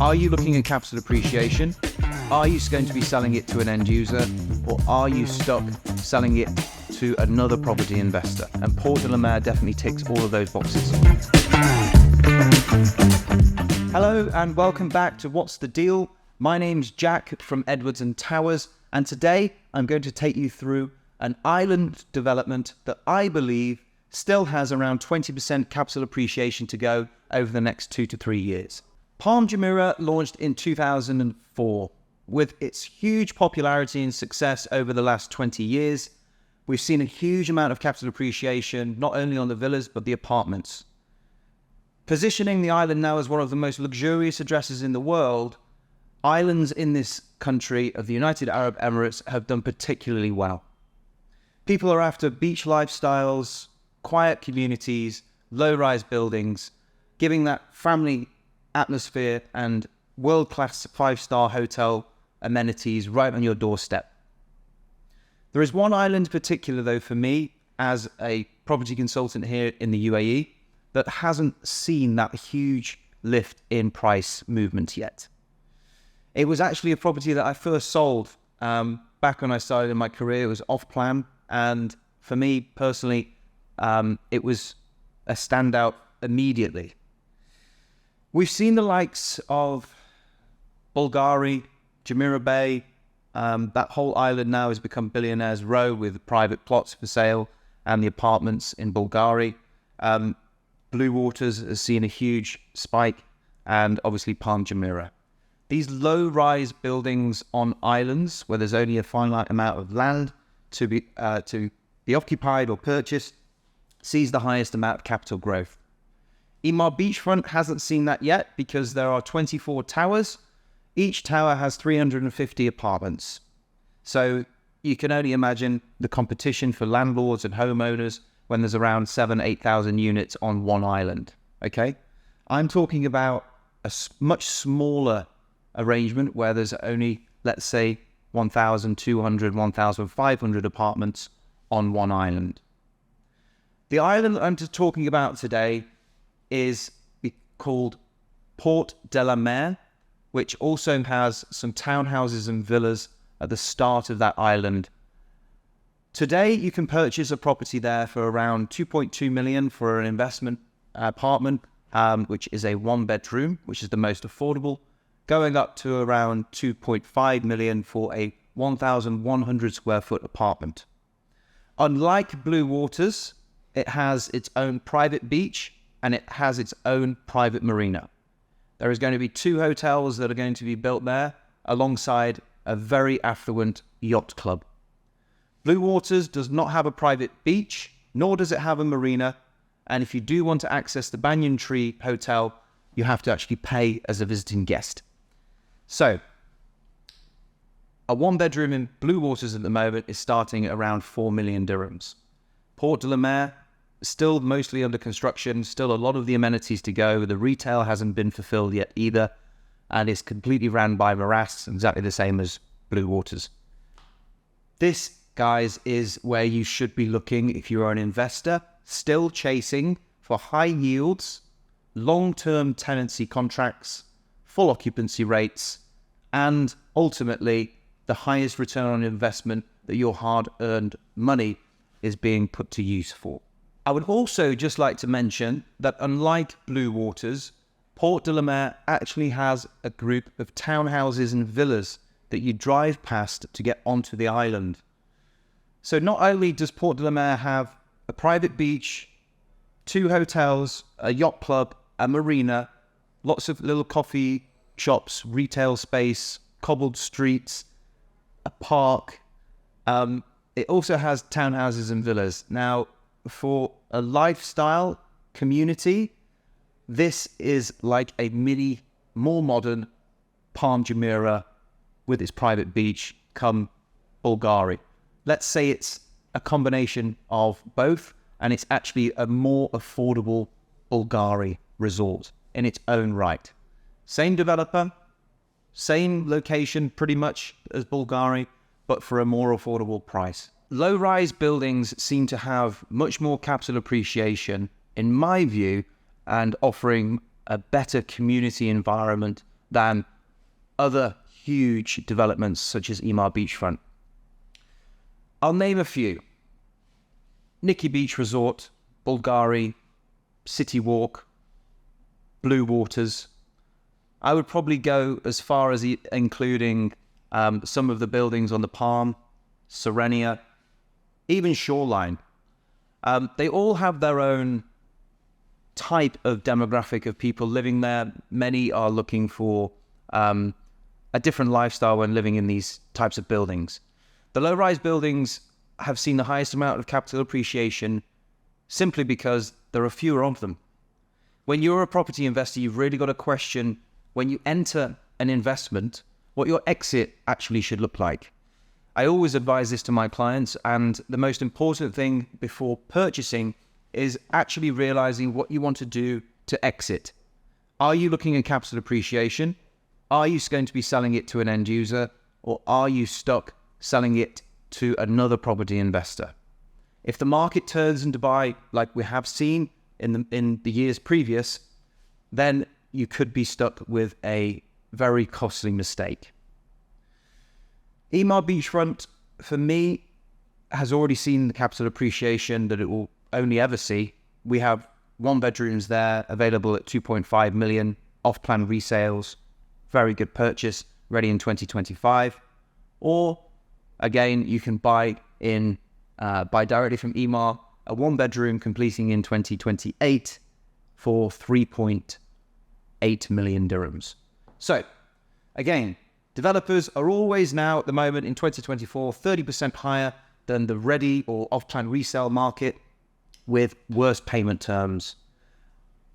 Are you looking at capital appreciation? Are you going to be selling it to an end user, or are you stuck selling it to another property investor? And Port de La Mer definitely ticks all of those boxes. Hello and welcome back to What's the Deal? My name's Jack from Edwards & Towers, and today I'm going to take you through an island development that I believe still has around 20% capital appreciation to go over the next 2 to 3 years. Palm Jumeirah launched in 2004. With its huge popularity and success over the last 20 years, we've seen a huge amount of capital appreciation, not only on the villas, but the apartments. Positioning the island now as one of the most luxurious addresses in the world, islands in this country of the United Arab Emirates have done particularly well. People are after beach lifestyles, quiet communities, low-rise buildings, giving that family atmosphere and world-class 5-star hotel amenities right on your doorstep. There is one island in particular, though, for me, as a property consultant here in the UAE, that hasn't seen that huge lift in price movement yet. It was actually a property that I first sold back when I started in my career. It was off-plan, and for me personally, it was a standout immediately. We've seen the likes of Bulgari, Jumeirah Bay. That whole island now has become Billionaires Row with private plots for sale and the apartments in Bulgari. Blue Waters has seen a huge spike, and obviously Palm Jumeirah. These low-rise buildings on islands where there's only a finite amount of land to be occupied or purchased sees the highest amount of capital growth. Emaar Beachfront hasn't seen that yet because there are 24 towers. Each tower has 350 apartments. So you can only imagine the competition for landlords and homeowners when there's around 8,000 units on one island. Okay? I'm talking about a much smaller arrangement where there's only, let's say, 1,200, 1,500 apartments on one island. The island I'm just talking about today is called Port de La Mer, which also has some townhouses and villas at the start of that island. Today, you can purchase a property there for around 2.2 million for an investment apartment, which is a 1-bedroom, which is the most affordable, going up to around 2.5 million for a 1,100 square foot apartment. Unlike Blue Waters, it has its own private beach and it has its own private marina. There is going to be 2 hotels that are going to be built there alongside a very affluent yacht club. Blue Waters does not have a private beach, nor does it have a marina. And if you do want to access the Banyan Tree Hotel, you have to actually pay as a visiting guest. So, a 1-bedroom in Blue Waters at the moment is starting at around 4 million dirhams. Port de La Mer, still mostly under construction, still a lot of the amenities to go. The retail hasn't been fulfilled yet either, and it's completely ran by morass, exactly the same as Blue Waters. This, guys, is where you should be looking if you're an investor still chasing for high yields, long-term tenancy contracts, full occupancy rates, and ultimately the highest return on investment that your hard-earned money is being put to use for. I would also just like to mention that unlike Blue Waters, Port de La Mer actually has a group of townhouses and villas that you drive past to get onto the island. So not only does Port de La Mer have a private beach, 2 hotels, a yacht club, a marina, lots of little coffee shops, retail space, cobbled streets, a park. It also has townhouses and villas. Now, for a lifestyle community, this is like a mini, more modern Palm Jumeirah with its private beach come Bulgari. Let's say it's a combination of both, and it's actually a more affordable Bulgari resort in its own right. Same developer, same location pretty much as Bulgari, but for a more affordable price. Low-rise buildings seem to have much more capital appreciation, in my view, and offering a better community environment than other huge developments such as Emaar Beachfront. I'll name a few. Nikki Beach Resort, Bulgari, City Walk, Blue Waters. I would probably go as far as including some of the buildings on the Palm, Serenia, even Shoreline. They all have their own type of demographic of people living there. Many are looking for a different lifestyle when living in these types of buildings. The low-rise buildings have seen the highest amount of capital appreciation simply because there are fewer of them. When you're a property investor, you've really got to question, when you enter an investment, what your exit actually should look like. I always advise this to my clients, and the most important thing before purchasing is actually realizing what you want to do to exit. Are you looking at capital appreciation? Are you going to be selling it to an end user, or are you stuck selling it to another property investor? If the market turns in Dubai, like we have seen in the years previous, then you could be stuck with a very costly mistake. Emaar Beachfront, for me, has already seen the capital appreciation that it will only ever see. We have 1 bedrooms there available at 2.5 million, off-plan resales, very good purchase, ready in 2025. Or again, you can buy directly from Emaar, a 1 bedroom completing in 2028 for 3.8 million dirhams. So again, developers are always now at the moment in 2024, 30% higher than the ready or off-plan resale market with worse payment terms.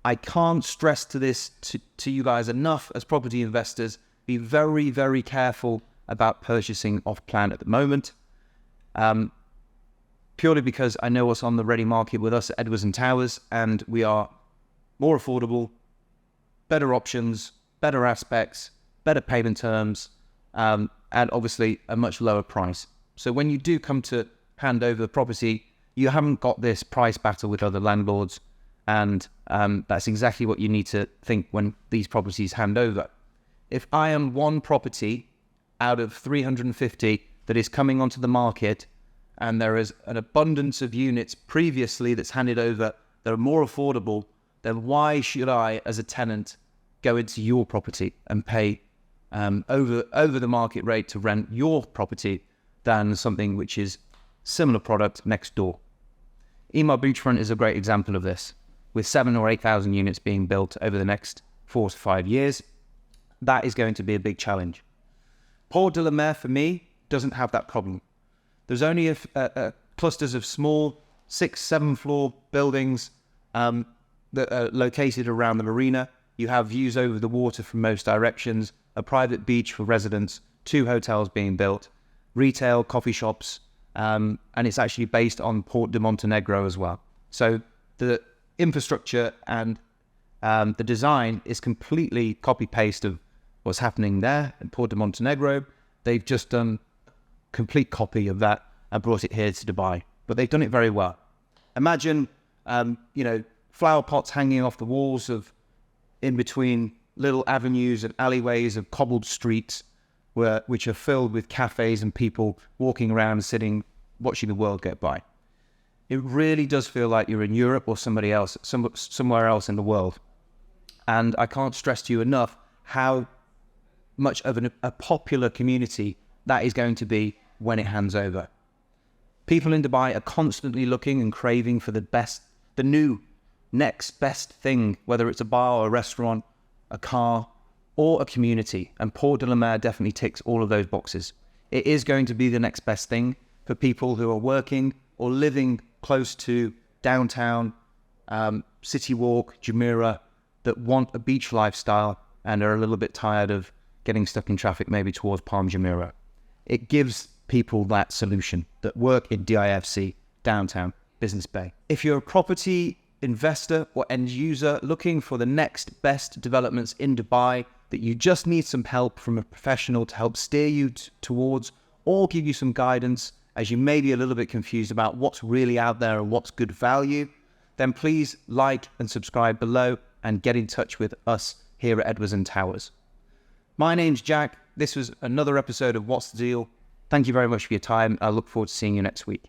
I can't stress to you guys enough as property investors, be very, very careful about purchasing off-plan at the moment. Purely because I know what's on the ready market with us at Edwards and Towers, and we are more affordable, better options, better aspects, better payment terms, and obviously a much lower price. So when you do come to hand over the property, you haven't got this price battle with other landlords, and that's exactly what you need to think when these properties hand over. If I am one property out of 350 that is coming onto the market, and there is an abundance of units previously that's handed over that are more affordable, then why should I, as a tenant, go into your property and pay over the market rate to rent your property than something which is similar product next door? Emaar Beachfront is a great example of this, with 7,000 or 8,000 units being built over the next 4 to 5 years. That is going to be a big challenge. Port de La Mer, for me, doesn't have that problem. There's only clusters of small 6-7 floor buildings that are located around the marina. You have views over the water from most directions, a private beach for residents, 2 hotels being built, retail, coffee shops, and it's actually based on Port de Montenegro as well. So the infrastructure and the design is completely copy-paste of what's happening there in Port de Montenegro. They've just done complete copy of that and brought it here to Dubai, but they've done it very well. Imagine, flower pots hanging off the walls of in between little avenues and alleyways of cobbled streets, which are filled with cafes and people walking around, sitting, watching the world go by. It really does feel like you're in Europe or somewhere else in the world. And I can't stress to you enough how much of a popular community that is going to be when it hands over. People in Dubai are constantly looking and craving for the new next best thing, whether it's a bar or a restaurant, a car, or a community. And Port de La Mer definitely ticks all of those boxes. It is going to be the next best thing for people who are working or living close to downtown, City Walk, Jumeirah, that want a beach lifestyle and are a little bit tired of getting stuck in traffic maybe towards Palm Jumeirah. It gives people that solution that work in DIFC, downtown, Business Bay. If you're a property investor or end user looking for the next best developments in Dubai that you just need some help from a professional to help steer you towards or give you some guidance as you may be a little bit confused about what's really out there and what's good value, then please like and subscribe below and get in touch with us here at Edwards and Towers. My name's Jack. This was another episode of What's the Deal. Thank you very much for your time. I look forward to seeing you next week.